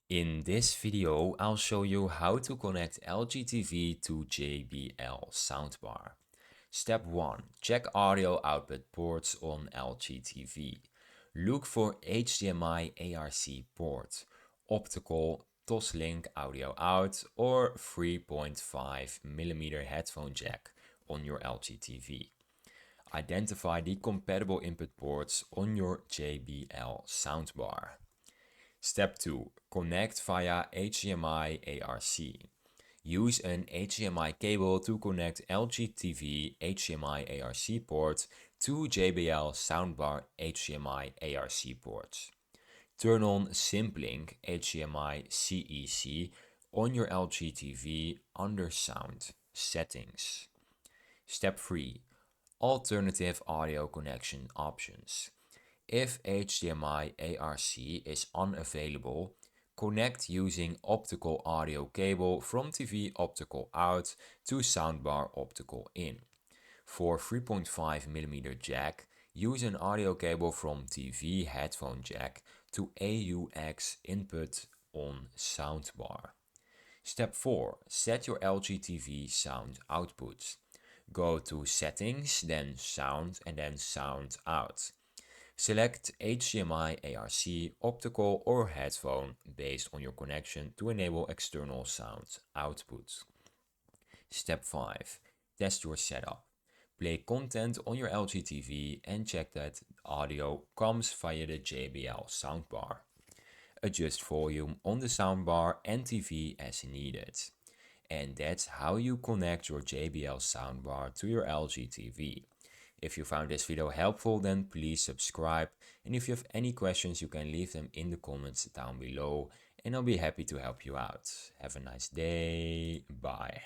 In this video, I'll show you how to connect LG TV to JBL Soundbar. Step 1. Check audio output ports on LG TV. Look for HDMI ARC port, optical Toslink audio out, or 3.5mm headphone jack on your LG TV. Identify the compatible input ports on your JBL soundbar. Step 2. Connect via HDMI ARC. Use an HDMI cable to connect LG TV HDMI ARC port to JBL soundbar HDMI ARC ports. Turn on Simplink HDMI CEC on your LG TV under Sound Settings. Step 3. Alternative audio connection options. If HDMI ARC is unavailable, connect using optical audio cable from TV optical out to soundbar optical in. For 3.5mm jack, use an audio cable from TV headphone jack to AUX input on soundbar. Step 4. Set your LG TV sound output. Go to Settings, then Sound, and then Sound Out. Select HDMI ARC, optical or headphone based on your connection to enable external sound output. Step 5. Test your setup. Play content on your LG TV and check that audio comes via the JBL soundbar. Adjust volume on the soundbar and TV as needed. And that's how you connect your JBL soundbar to your LG TV. If you found this video helpful, then please subscribe, and if you have any questions you can leave them in the comments down below and I'll be happy to help you out. Have a nice day, bye.